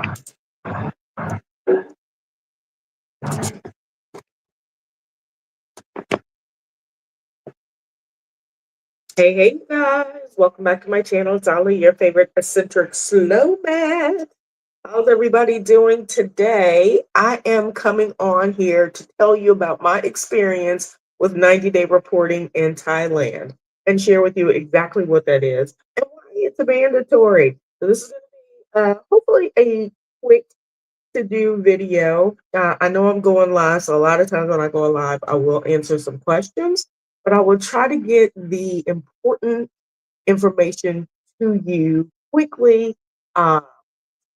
Hey, you guys, welcome back to my channel. It's Ali, your favorite eccentric SLO-mad. How's everybody doing today? I am coming on here to tell you about my experience with 90-day reporting in Thailand and share with you exactly what that is and why it's mandatory. So this is going to be hopefully a quick to-do video. I know I'm going live, so a lot of times when I go live, I will answer some questions, but I will try to get the important information to you quickly, uh,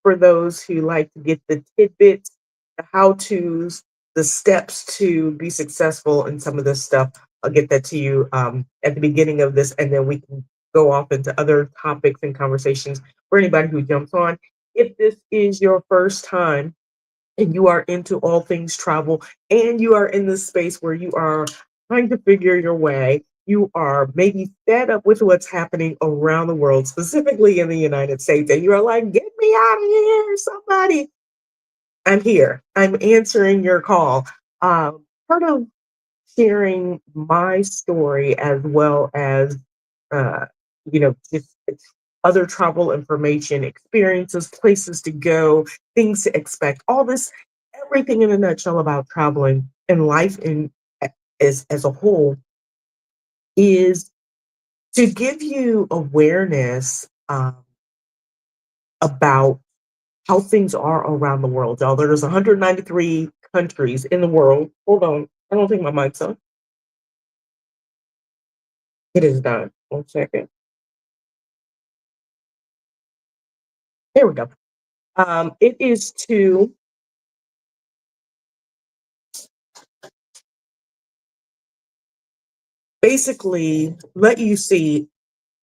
for those who like to get the tidbits, the how-tos, the steps to be successful in some of this stuff. I'll get that to you at the beginning of this, and then we can go off into other topics and conversations for anybody who jumps on. If this is your first time and you are into all things travel and you are in this space where you are trying to figure your way, you are maybe fed up with what's happening around the world, specifically in the United States, and you are like, get me out of here, somebody. I'm here. I'm answering your call. Part of sharing my story as well as, uh, just other travel information, experiences, places to go, things to expect, all this, everything in a nutshell about traveling and life as a whole is to give you awareness about how things are around the world. Y'all, there's 193 countries in the world. Hold on. I don't think my mic's on. It is done. 1 second. There we go. It is to basically let you see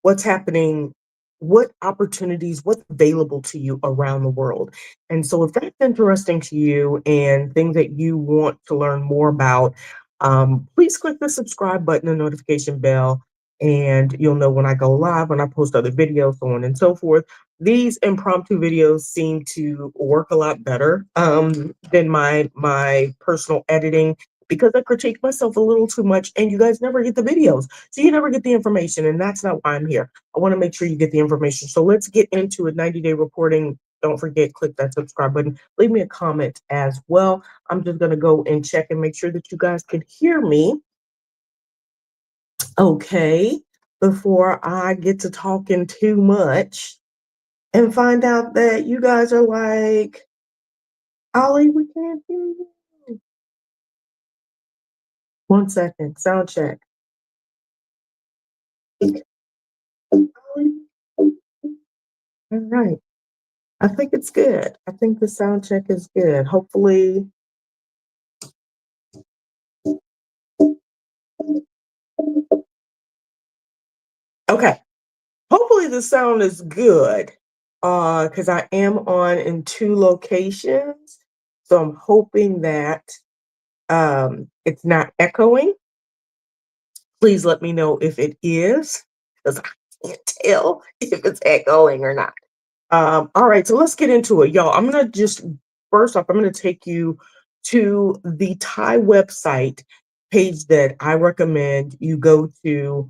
what's happening, what opportunities, what's available to you around the world. And so if that's interesting to you and things that you want to learn more about, please click the subscribe button and notification bell, and you'll know when I go live, when I post other videos, so on and so forth. These impromptu videos seem to work a lot better than my personal editing, because I critique myself a little too much and you guys never get the videos. So you never get the information, and that's not why I'm here. I want to make sure you get the information. So let's get into a 90-day reporting. Don't forget, click that subscribe button. Leave me a comment as well. I'm just going to go and check and make sure that you guys can hear me okay before I get to talking too much and find out that you guys are like, Ollie, we can't hear you. 1 second, sound check. All right. I think it's good. I think the sound check is good. Hopefully. Okay. Hopefully the sound is good. Because I am on in 2 locations. So I'm hoping that it's not echoing. Please let me know if it is, because I can't tell if it's echoing or not. All right, so let's get into it, y'all. I'm gonna just first off, I'm gonna take you to the Thai website page that I recommend you go to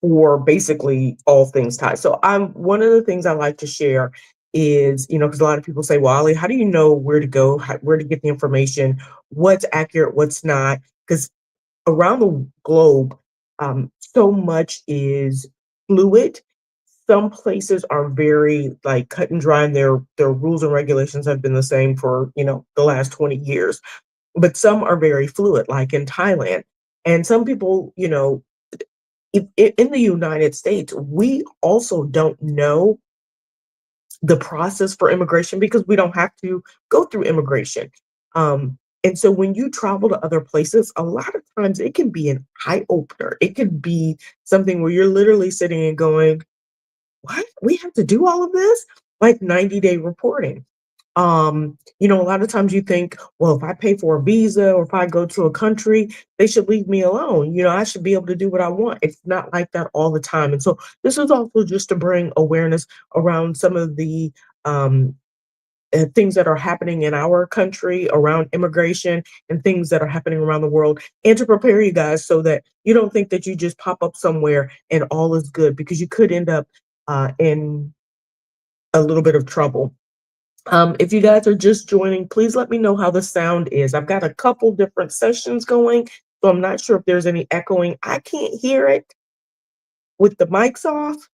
for basically all things Thai. So I'm one of the things I like to share is, because a lot of people say, well, Ali, how do you know where to go, where to get the information, what's accurate, what's not? Because around the globe, so much is fluid. Some places are very like cut and dry, and their rules and regulations have been the same for the last 20 years. But some are very fluid, like in Thailand. And some people, in the United States, we also don't know the process for immigration because we don't have to go through immigration. And so when you travel to other places, a lot of times it can be an eye opener. It could be something where you're literally sitting and going, what? We have to do all of this? Like 90-day reporting. A lot of times you think, well, if I pay for a visa or if I go to a country, they should leave me alone. I should be able to do what I want. It's not like that all the time. And so this is also just to bring awareness around some of the um, things that are happening in our country around immigration and things that are happening around the world, and to prepare you guys so that you don't think that you just pop up somewhere and all is good, because you could end up in a little bit of trouble. If you guys are just joining, please let me know how the sound is. I've got a couple different sessions going, so I'm not sure if there's any echoing. I can't hear it with the mics off,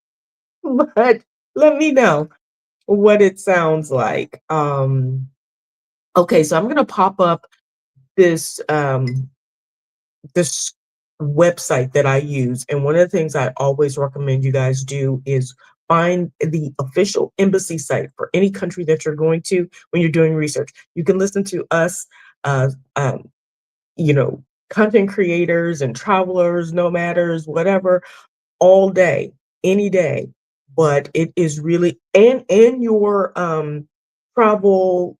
but let me know what it sounds like. Okay, so I'm gonna pop up this this website that I use, and one of the things I always recommend you guys do is find the official embassy site for any country that you're going to when you're doing research. You can listen to us, uh, um, you know, content creators and travelers, nomaders, whatever, all day, any day. But it is really, and your travel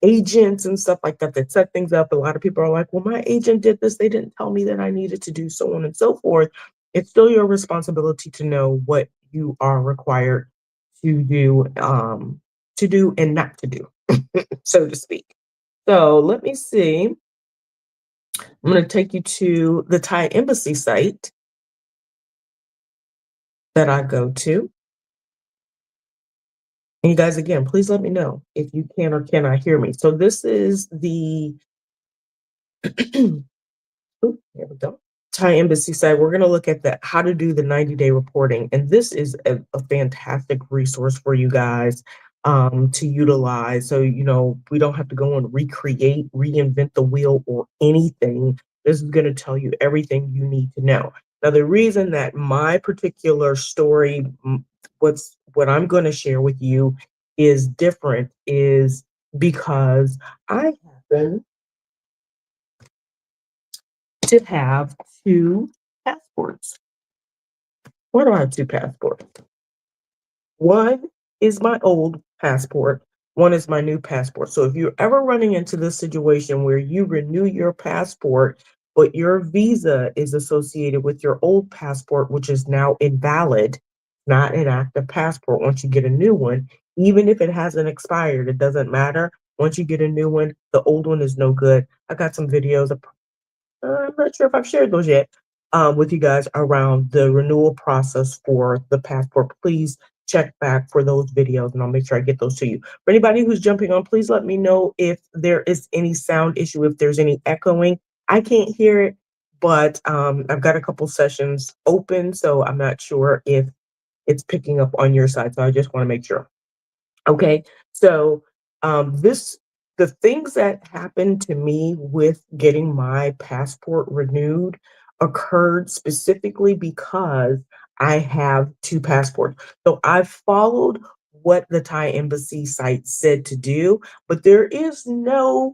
agents and stuff like that that set things up. A lot of people are like, well, my agent did this, they didn't tell me that I needed to do, so on and so forth. It's still your responsibility to know what you are required to do and not to do, so to speak. So let me see. I'm going to take you to the Thai embassy site that I go to. And you guys, again, please let me know if you can or cannot hear me. So this is the, oop, there we go. Thai embassy site. We're going to look at the how to do the 90-day reporting. And this is a fantastic resource for you guys to utilize. So, we don't have to go and reinvent the wheel or anything. This is going to tell you everything you need to know. Now, the reason that my particular story, what I'm going to share with you is different is because I happen to have two passports. Why do I have two passports? One is my old passport, one is my new passport. So if you're ever running into this situation where you renew your passport, but your visa is associated with your old passport, which is now invalid, not an active passport once you get a new one, even if it hasn't expired, it doesn't matter. Once you get a new one, the old one is no good. I got some videos. I'm not sure if I've shared those yet with you guys around the renewal process for the passport. Please check back for those videos and I'll make sure I get those to you. For anybody who's jumping on, please let me know if there is any sound issue, if there's any echoing. I can't hear it, but I've got a couple sessions open, so I'm not sure if it's picking up on your side. So I just want to make sure. Okay, so this the things that happened to me with getting my passport renewed occurred specifically because I have two passports. So I followed what the Thai embassy site said to do, but there is no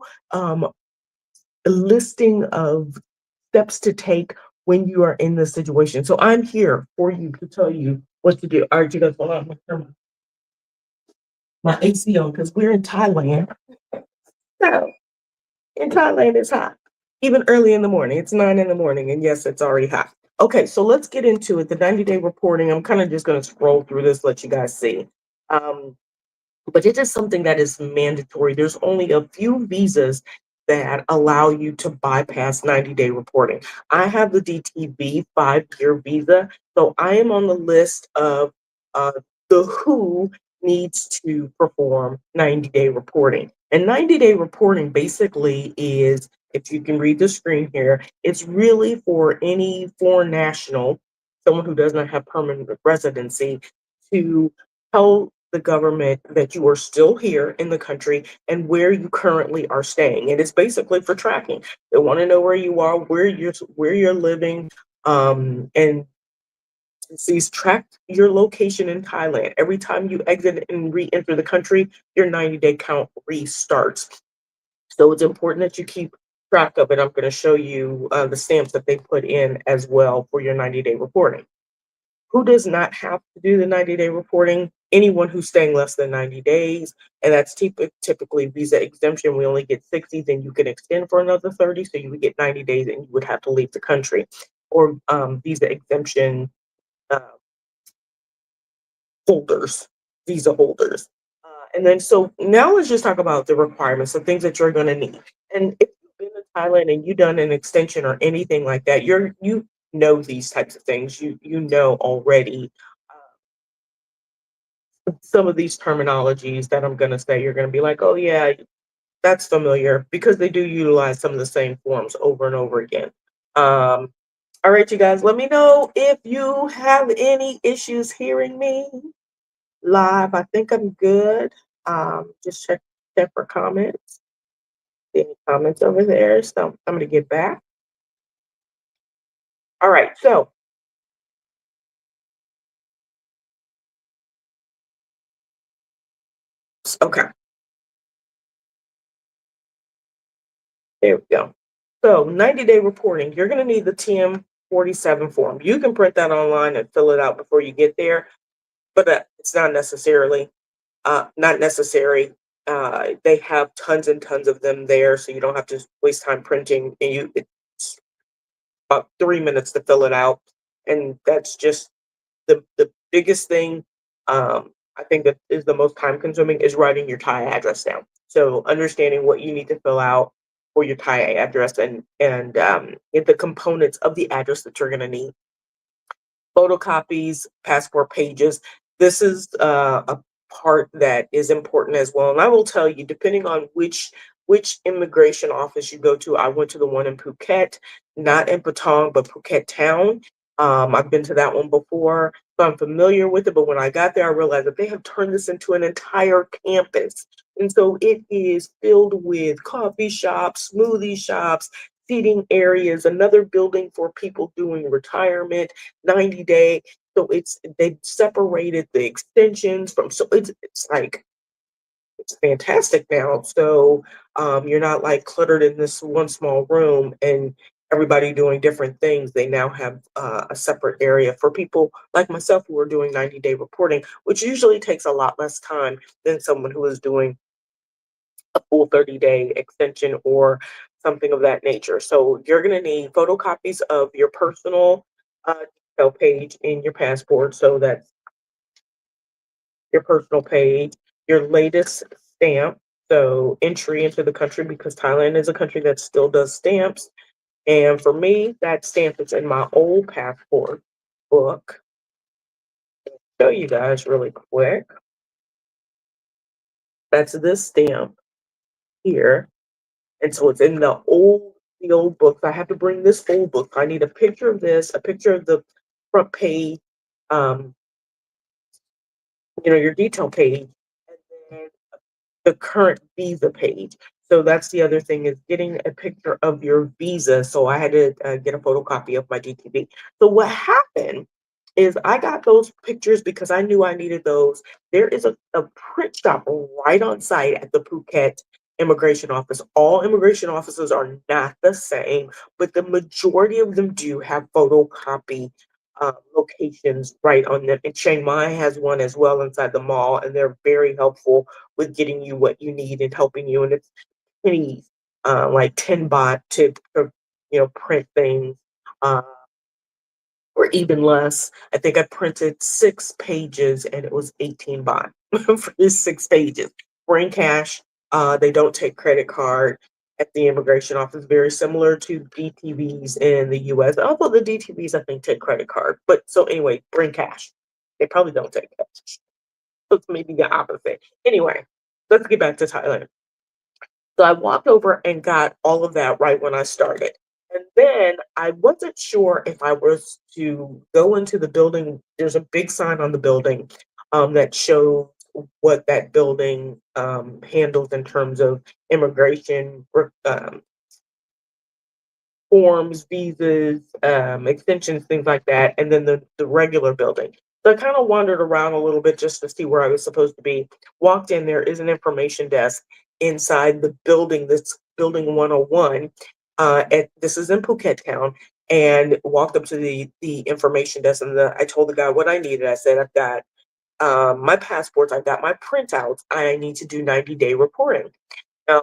listing of steps to take when you are in this situation. So I'm here for you to tell you what to do. All right, you guys, hold on. My AC on because we're in Thailand. So in Thailand, it's hot. Even early in the morning. It's 9 in the morning, and yes, it's already hot. Okay, so let's get into it. The 90-day reporting. I'm kind of just going to scroll through this, let you guys see. But it is something that is mandatory. There's only a few visas that allow you to bypass 90-day reporting. I have the DTV 5-year visa, so I am on the list of uh, the who needs to perform 90-day reporting. And 90-day reporting basically is, if you can read the screen here, it's really for any foreign national, someone who does not have permanent residency, to tell the government that you are still here in the country and where you currently are staying. And it's basically for tracking. They want to know where you are, where you're living, and sees track your location in Thailand. Every time you exit and re-enter the country, your 90-day count restarts. So it's important that you keep track of it. I'm going to show you the stamps that they put in as well for your 90-day reporting. Who does not have to do the 90-day reporting? Anyone who's staying less than 90 days, and that's typically visa exemption. We only get 60, then you can extend for another 30, so you would get 90 days and you would have to leave the country. Or visa exemption uh, holders, visa holders. And then, so now let's just talk about the requirements, the things that you're going to need. And if you've been to Thailand and you've done an extension or anything like that, you know these types of things. You know already some of these terminologies that I'm going to say. You're going to be like, oh yeah, that's familiar because they do utilize some of the same forms over and over again. Um, all right, you guys, let me know if you have any issues hearing me live. I think I'm good. Just check for comments. Any comments over there? So I'm going to get back. All right, so okay, there we go. So 90-day reporting. You're going to need the TM47 form. You can print that online and fill it out before you get there, but it's not necessary. They have tons and tons of them there, so you don't have to waste time printing. And it's about 3 minutes to fill it out, and that's just the biggest thing. I think that is the most time consuming is writing your Thai address down. So understanding what you need to fill out for your Thai address and get the components of the address that you're going to need, photocopies, passport pages. This is a part that is important as well. And I will tell you, depending on which immigration office you go to, I went to the one in Phuket, not in Patong, but Phuket town. I've been to that one before, so I'm familiar with it. But when I got there, I realized that they have turned this into an entire campus. And so it is filled with coffee shops, smoothie shops, seating areas, another building for people doing retirement, 90-day. So they've separated the extensions from, so it's like it's fantastic now. So you're not like cluttered in this one small room and everybody doing different things. They now have a separate area for people like myself who are doing 90-day reporting, which usually takes a lot less time than someone who is doing a full 30-day extension or something of that nature. So you're going to need photocopies of your personal detail page in your passport. So that's your personal page, your latest stamp. So entry into the country, because Thailand is a country that still does stamps. And for me, that stamp is in my old passport book. Show you guys really quick. That's this stamp here. And so it's in the old books. I have to bring this old book. I need a picture of this, a picture of the front page, um, your detail page, and then the current visa page. So that's the other thing, is getting a picture of your visa. So I had to get a photocopy of my DTV. So what happened is I got those pictures because I knew I needed those. There is a print shop right on site at the Phuket immigration office. All immigration offices are not the same, but the majority of them do have photocopy locations right on them. And Chiang Mai has one as well inside the mall, and they're very helpful with getting you what you need and helping you. And it's pennies, like 10 baht to print things. Uh, or even less. I think I printed 6 pages and it was 18 baht for these 6 pages. Bring cash. They don't take credit card at the immigration office, very similar to DTVs in the US. Although the DTVs, I think, take credit card. But so anyway, bring cash. They probably don't take cash. So it's maybe the opposite. Anyway, let's get back to Thailand. So I walked over and got all of that right when I started. And then I wasn't sure if I was to go into the building. There's a big sign on the building that shows what that building handles in terms of immigration, forms, visas, extensions, things like that, and then the regular building. So I kind of wandered around a little bit just to see where I was supposed to be. Walked in, there is an information desk inside the building, this building 101. This is in Phuket town, and walked up to the information desk, and I told the guy what I needed. I said, I've got my passports, I've got my printouts. I need to do 90-day reporting. Now,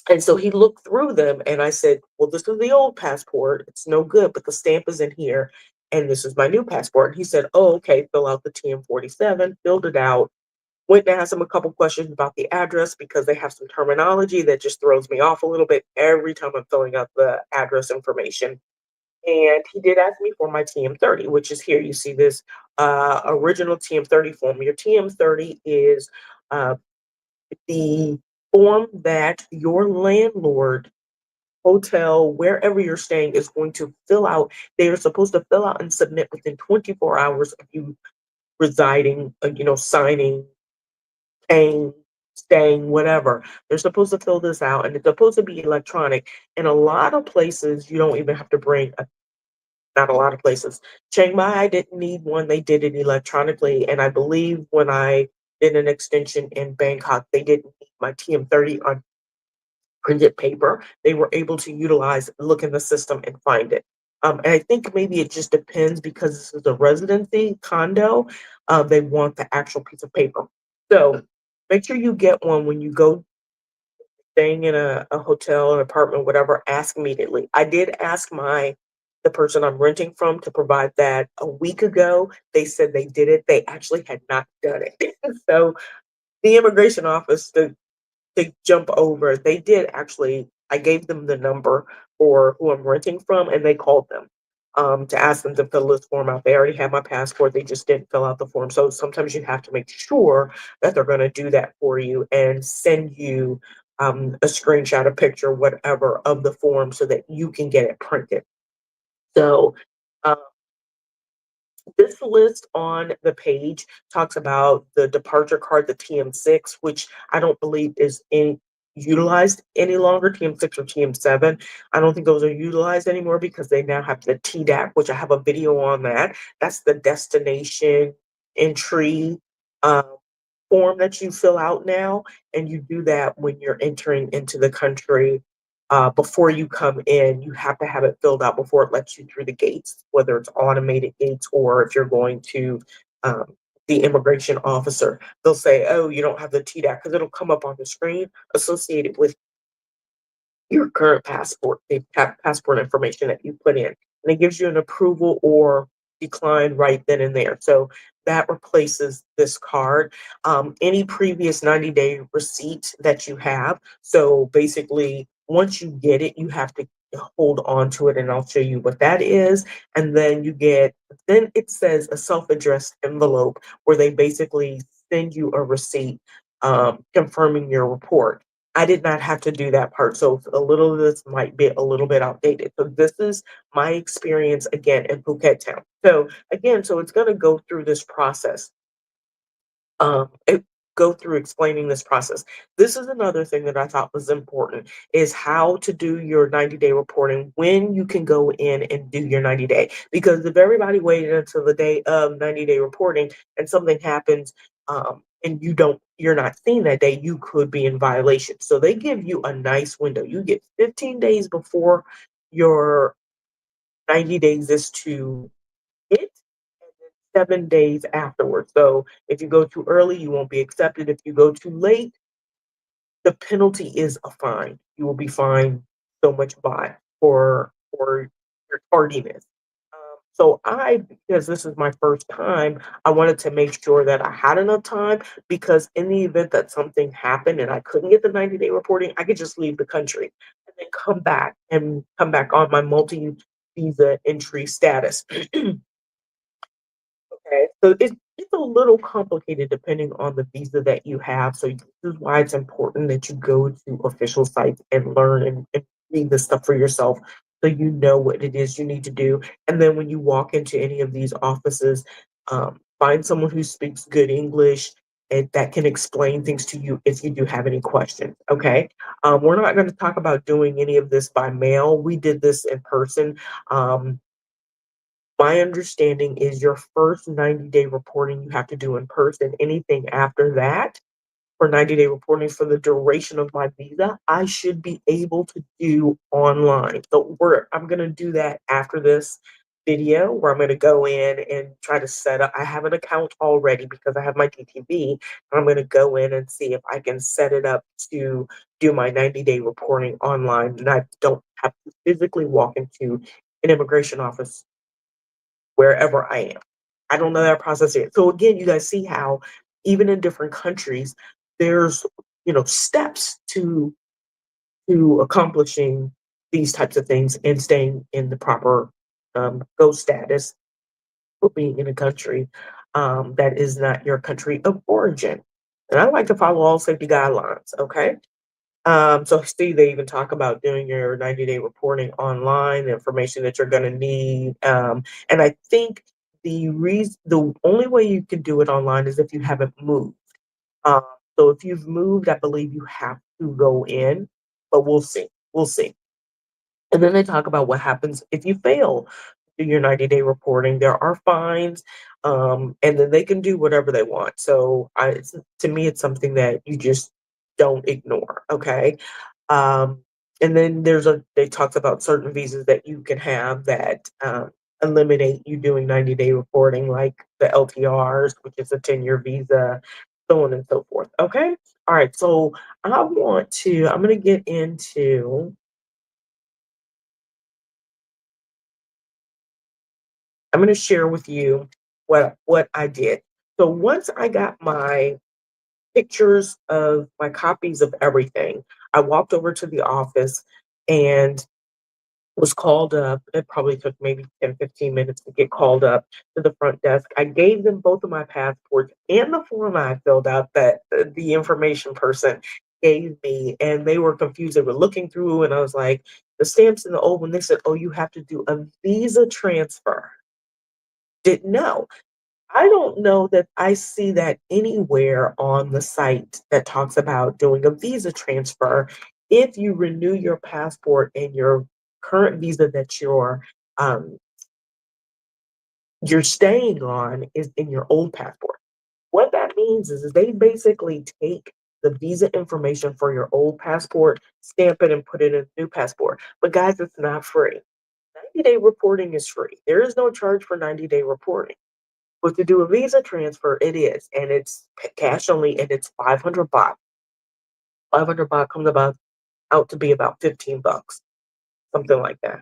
and so he looked through them and I said, well, this is the old passport. It's no good, but the stamp is in here. And this is my new passport. He said, oh, okay, fill out the TM47, filled it out. Went and asked them a couple questions about the address because they have some terminology that just throws me off a little bit every time I'm filling out the address information. And he did ask me for my TM30, which is here. You see this original TM30 form. Your TM30 is uh, the form that your landlord, hotel, wherever you're staying, is going to fill out. They are supposed to fill out and submit within 24 hours of you residing, signing, paying, staying, whatever. They're supposed to fill this out, and it's supposed to be electronic. In a lot of places, you don't even have to bring a not a lot of places. Chiang Mai, I didn't need one. They did it electronically. And I believe when I did an extension in Bangkok, they didn't need my TM30 on printed paper. They were able to utilize, look in the system and find it. And I think maybe it just depends because this is a residency condo. They want the actual piece of paper. So make sure you get one when you go staying in a hotel, an apartment, whatever. Ask immediately. I did ask the person I'm renting from to provide that a week ago. They said they did it. They actually had not done it. So the immigration office, to jump over, they did actually. I gave them the number for who I'm renting from, and they called them to ask them to fill this form out. They already had my passport, they just didn't fill out the form. So sometimes you have to make sure that they're going to do that for you and send you a screenshot, a picture, whatever, of the form so that you can get it printed. So um, this list on the page talks about the departure card, the TM6, which I don't believe is utilized any longer. TM6 or TM7. I don't think those are utilized anymore because they now have the TDAP, which I have a video on that. That's the destination entry um, form that you fill out now, and you do that when you're entering into the country. Before you come in, you have to have it filled out before it lets you through the gates, whether it's automated gates or if you're going to the immigration officer. They'll say, "Oh, you don't have the TDAC," because it'll come up on the screen associated with your current passport, the passport information that you put in, and it gives you an approval or decline right then and there. So that replaces this card. Any previous 90-day receipt that you have. So basically, once you get it, you have to hold on to it, and I'll show you what that is. And then then it says a self-addressed envelope where they basically send you a receipt confirming your report. I did not have to do that part, so a little of this might be a little bit outdated. So this is my experience again in Phuket Town. So again, so it's going to go through this process. It go through explaining this process. This is another thing that I thought was important is how to do your 90-day reporting, when you can go in and do your 90-day. Because if everybody waited until the day of 90-day reporting and something happens, and you're not seen that day, you could be in violation. So they give you a nice window. You get 15 days before your 90 days is to hit, and then 7 days afterwards. So if you go too early, you won't be accepted. If you go too late, the penalty is a fine. You will be fined so much by for your tardiness. So because this is my first time, I wanted to make sure that I had enough time because in the event that something happened and I couldn't get the 90-day reporting, I could just leave the country and then come back on my multi visa entry status. Okay, so it's a little complicated depending on the visa that you have. So this is why it's important that you go to official sites and learn and read this stuff for yourself so you know what it is you need to do. And then when you walk into any of these offices, find someone who speaks good English and that can explain things to you if you do have any questions. Okay, we're not going to talk about doing any of this by mail. We did this in person. My understanding is your first 90-day reporting you have to do in person. Anything after that for 90-day reporting for the duration of my visa, I should be able to do online. So I'm gonna do that after this video where I'm gonna go in and try to set up. I have an account already because I have my DTV, and I'm gonna go in and see if I can set it up to do my 90-day reporting online, and I don't have to physically walk into an immigration office wherever I am. I don't know that process yet. So again, you guys see how even in different countries, there's steps to accomplishing these types of things and staying in the proper go status for being in a country that is not your country of origin. And I like to follow all safety guidelines. Okay. So see, they even talk about doing your 90-day reporting online, the information that you're going to need. And I think the only way you can do it online is if you haven't moved. Um, so if you've moved, I believe you have to go in, but we'll see. We'll see. And then they talk about what happens if you fail to do your 90-day reporting. There are fines, and then they can do whatever they want. So to me, it's something that you just don't ignore. Okay. Um, and then they talked about certain visas that you can have that eliminate you doing 90-day reporting, like the LTRs, which is a 10-year visa, so on and so forth. Okay. All right. So I'm going to get into, I'm going to share with you what I did. So once I got my pictures of my copies of everything, I walked over to the office and was called up. It probably took maybe 10, 15 minutes to get called up to the front desk. I gave them both of my passports and the form I filled out that the information person gave me, and they were confused. They were looking through, and I was like, the stamps in the old one, they said, oh, you have to do a visa transfer. Didn't know. I don't know that I see that anywhere on the site that talks about doing a visa transfer if you renew your passport and your current visa that um, you're staying on is in your old passport. What that means is they basically take the visa information for your old passport, stamp it, and put it in a new passport. But guys, it's not free. 90-day reporting is free. There is no charge for 90-day reporting. But to do a visa transfer, it is, and it's cash only, and it's 500 baht. 500 baht comes about out to be about 15 bucks, something like that.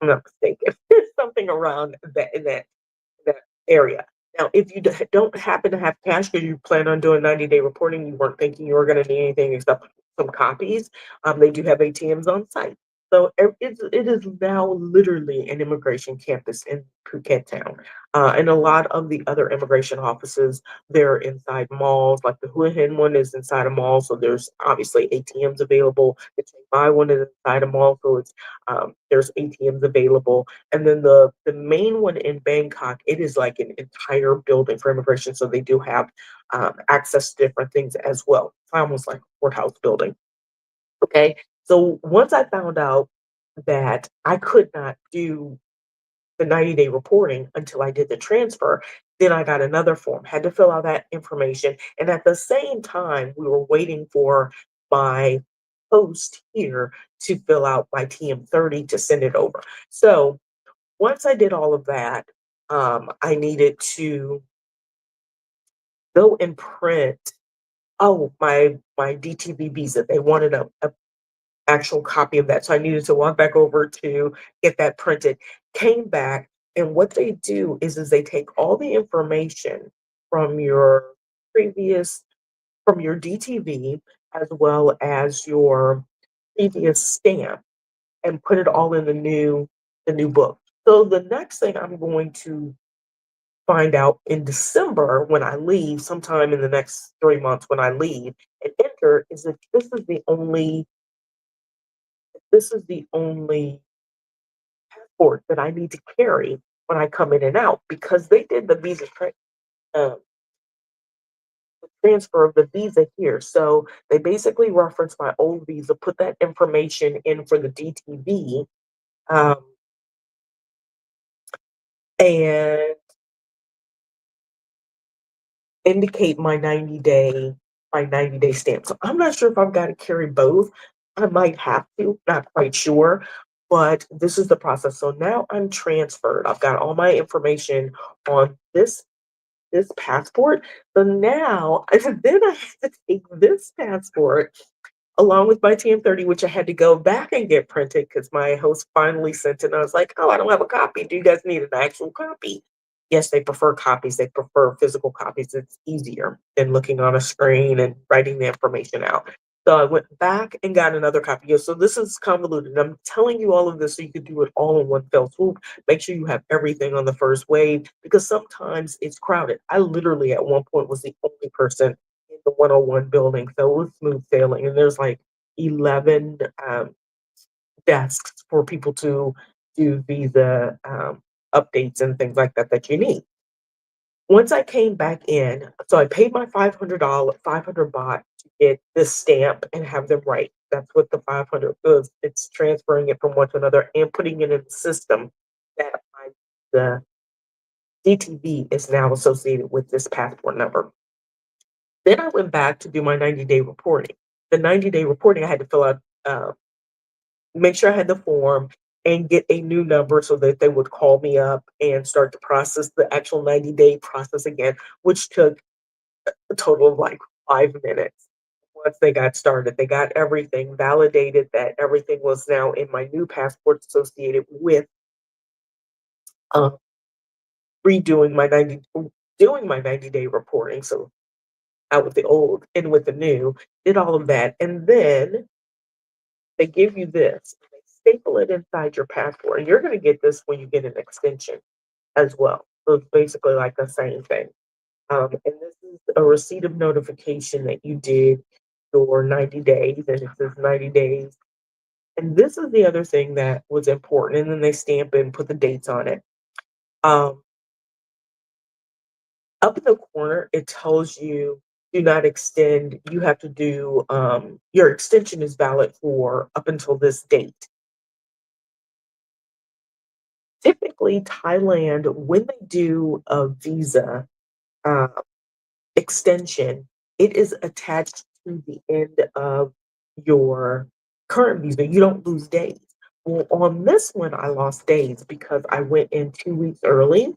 I'm not mistaken. Something around that area. Now, if you don't happen to have cash because you plan on doing 90-day reporting, you weren't thinking you were going to need anything except some copies, they do have ATMs on site. So it is now literally an immigration campus in Phuket town. And a lot of the other immigration offices, they're inside malls, like the Hua Hin one is inside a mall. So there's obviously ATMs available. The Chiang Mai one is inside a mall. So there's ATMs available. And then the main one in Bangkok, it is like an entire building for immigration. So they do have access to different things as well. It's almost like a courthouse building. Okay. So once I found out that I could not do the 90-day reporting until I did the transfer, then I got another form, had to fill out that information. And at the same time, we were waiting for my host here to fill out my TM30 to send it over. So once I did all of that, I needed to go and print. Oh, my DTV visa. They wanted a actual copy of that, so I needed to walk back over to get that printed. Came back, and what they do is they take all the information from your previous from your DTV as well as your previous stamp and put it all in the new book. So the next thing I'm going to find out in December when I leave, sometime in the next 3 months when I leave and enter, is that this is the only passport that I need to carry when I come in and out because they did the uh, transfer of the visa here. So they basically referenced my old visa, put that information in for the DTV, um, and indicate my 90-day stamp. So I'm not sure if I've got to carry both. I might have to, not quite sure. But this is the process. So now I'm transferred. I've got all my information on this passport. So now then I have to take this passport along with my TM30, which I had to go back and get printed because my host finally sent it. And I was like, oh, I don't have a copy. Do you guys need an actual copy? Yes, they prefer copies, they prefer physical copies, it's easier than looking on a screen and writing the information out. So I went back and got another copy. Yeah, so this is convoluted. I'm telling you all of this so you could do it all in one fell swoop. Make sure you have everything on the first wave because sometimes it's crowded. I literally at one point was the only person in the 101 building, so it was smooth sailing. And there's like 11 desks for people to do visa updates and things like that that you need. Once I came back in, so I paid my $500, 500 baht to get this stamp and have them write. That's what the 500 is. It's transferring it from one to another and putting it in the system that the DTV is now associated with this passport number. Then I went back to do my 90-day reporting. The 90-day reporting, I had to fill out, make sure I had the form and get a new number so that they would call me up and start to process the actual 90-day process again, which took a total of like 5 minutes. Once they got started, they got everything validated that everything was now in my new passport associated with uh, redoing my 90, doing my 90-day reporting. So out with the old and with the new, did all of that. And then they give you this, they staple it inside your passport. And you're going to get this when you get an extension as well. So it's basically like the same thing. And this is a receipt of notification that you did your 90 days, and it says 90 days. And this is the other thing that was important. And then they stamp it and put the dates on it. Um, Up in the corner, it tells you do not extend. You have to do, your extension is valid for up until this date. Typically, Thailand, when they do a visa, uh, extension, it is attached to the end of your current visa. You don't lose days. Well, on this one, I lost days because I went in 2 weeks early.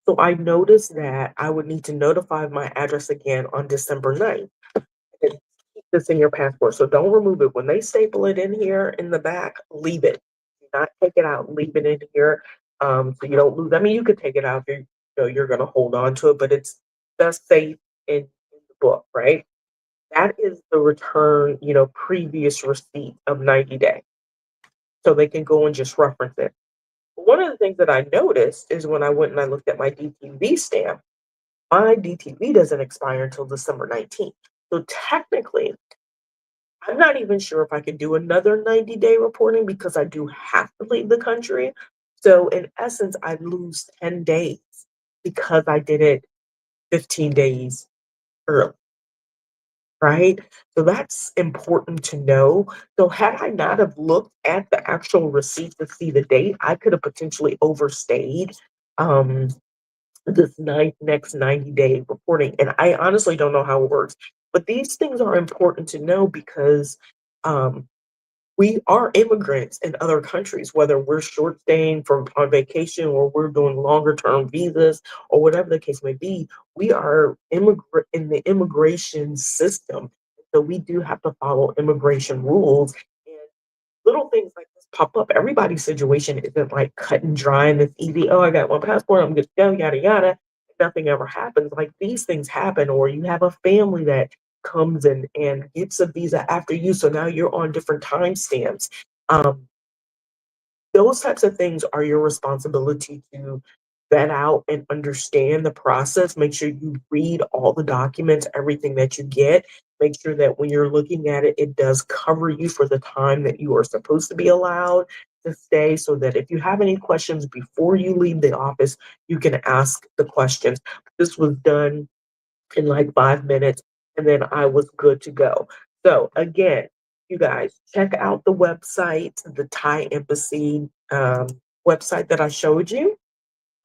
So I noticed that I would need to notify my address again on December 9th. And keep this in your passport. So don't remove it. When they staple it in here in the back, leave it. Do not take it out. Leave it in here so you don't lose. I mean, you could take it out if you're going to hold on to it, but it's best safe in the book, right? That is the return, previous receipt of 90 days. So they can go and just reference it. One of the things that I noticed is when I went and I looked at my DTV stamp, my DTV doesn't expire until December 19th. So technically, I'm not even sure if I could do another 90-day reporting because I do have to leave the country. So in essence, I lose 10 days because I did it 15 days early, right? So that's important to know. So had I not have looked at the actual receipt to see the date, I could have potentially overstayed um, this next 90-day reporting. And I honestly don't know how it works. But these things are important to know because um, we are immigrants in other countries, whether we're short staying from on vacation or we're doing longer term visas or whatever the case may be. We are immigrant in the immigration system. So we do have to follow immigration rules. And little things like this pop up. Everybody's situation isn't like cut and dry and it's easy. Oh, I got one passport, I'm good to go, yada yada. Nothing ever happens. Like these things happen, or you have a family that comes and gets a visa after you, so now you're on different timestamps. Um, those types of things are your responsibility to vet out and understand the process. Make sure you read all the documents, everything that you get. Make sure that when you're looking at it, it does cover you for the time that you are supposed to be allowed to stay, so that if you have any questions before you leave the office, you can ask the questions. This was done in like 5 minutes, and then I was good to go. So again, you guys check out the website, the Thai Embassy website that I showed you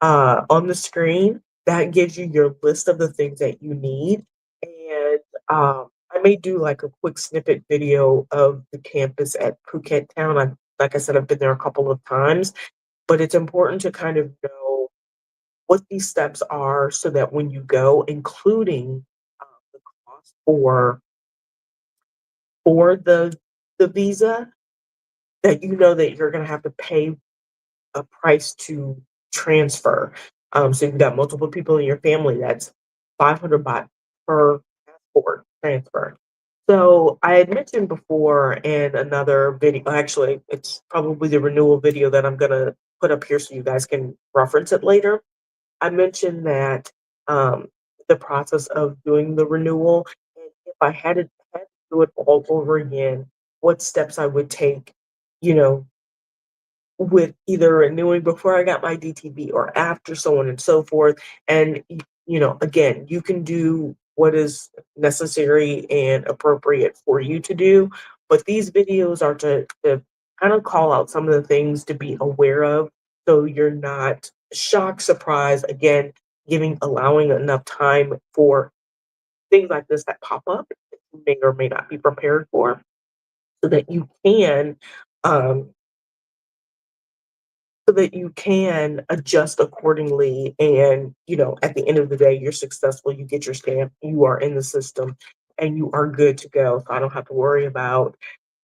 on the screen. That gives you your list of the things that you need. And I may do like a quick snippet video of the campus at Phuket Town. Like I said, I've been there a couple of times, but it's important to kind of know what these steps are so that when you go, including the cost for the visa, that you know that you're going to have to pay a price to transfer. So you've got multiple people in your family, that's 500 baht per passport transfer. So I had mentioned before in another video, actually, it's probably the renewal video that I'm gonna put up here so you guys can reference it later. I mentioned that the process of doing the renewal, and if I had to do it all over again, what steps I would take, you know, with either renewing before I got my DTB or after, so on and so forth. And again, you can do what is necessary and appropriate for you to do, but these videos are to kind of call out some of the things to be aware of so you're not shocked, surprised, again, allowing enough time for things like this that pop up that you may or may not be prepared for so that you can um, adjust accordingly, and at the end of the day you're successful, you get your stamp, you are in the system, and you are good to go. So I don't have to worry about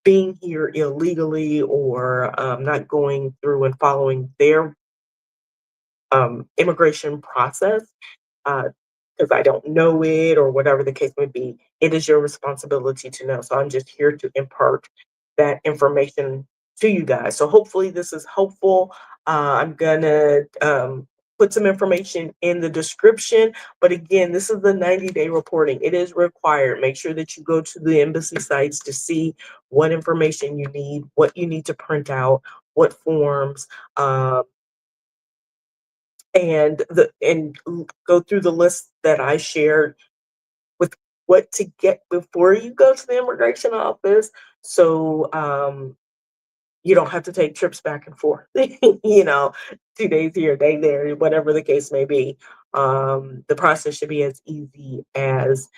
being here illegally, or not going through and following their immigration process because I don't know it or whatever the case may be. It is your responsibility to know. So I'm just here to impart that information to you guys. So hopefully this is helpful. I'm gonna put some information in the description. But again, this is the 90-day reporting. It is required. Make sure that you go to the embassy sites to see what information you need, what you need to print out, what forms. And go through the list that I shared with what to get before you go to the immigration office. So you don't have to take trips back and forth, you know, 2 days here, a day there, whatever the case may be. The process should be as easy as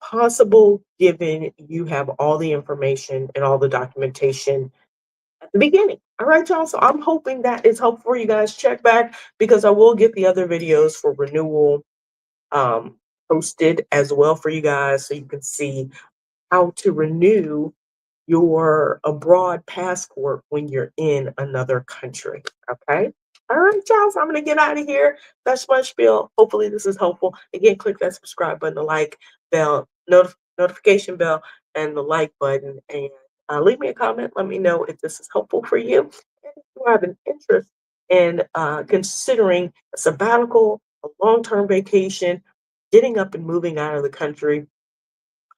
possible, given you have all the information and all the documentation at the beginning. All right, y'all. So I'm hoping that is helpful for you guys. Check back because I will get the other videos for renewal um, posted as well for you guys so you can see how to renew your abroad passport when you're in another country. Okay. All right, y'all. So I'm going to get out of here. That's my spiel. Hopefully, this is helpful. Again, click that subscribe button, the like bell, notification bell, and the like button. And leave me a comment. Let me know if this is helpful for you. And if you have an interest in considering a sabbatical, a long term vacation, getting up and moving out of the country,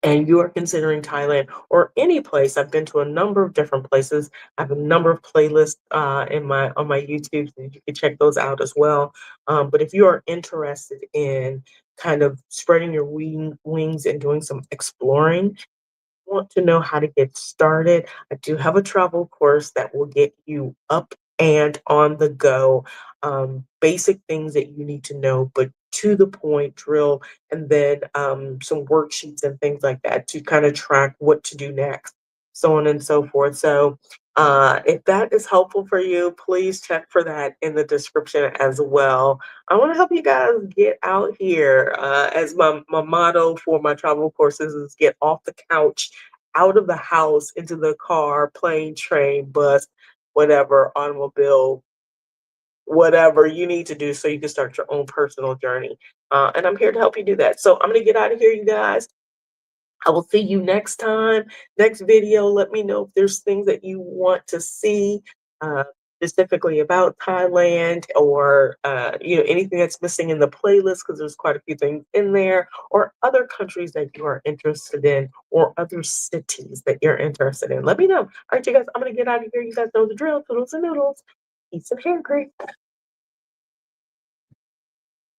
and you are considering Thailand or any place, I've been to a number of different places. I have a number of playlists in my on my YouTube, so you can check those out as well. But if you are interested in kind of spreading your wings and doing some exploring, want to know how to get started, I do have a travel course that will get you up and on the go. Basic things that you need to know, but to the point drill, and then some worksheets and things like that to kind of track what to do next, so on and so forth. So, if that is helpful for you, please check for that in the description as well. I want to help you guys get out here. As my motto for my travel courses is get off the couch, out of the house, into the car, plane, train, bus, whatever, automobile, whatever you need to do so you can start your own personal journey. And I'm here to help you do that. So I'm going to get out of here, you guys. I will see you next time, next video. Let me know if there's things that you want to see uh, specifically about Thailand, or anything that's missing in the playlist, because there's quite a few things in there, or other countries that you are interested in, or other cities that you're interested in. Let me know. All right, you guys, I'm going to get out of here. You guys know the drill. Toodles and noodles. Peace and hair grease.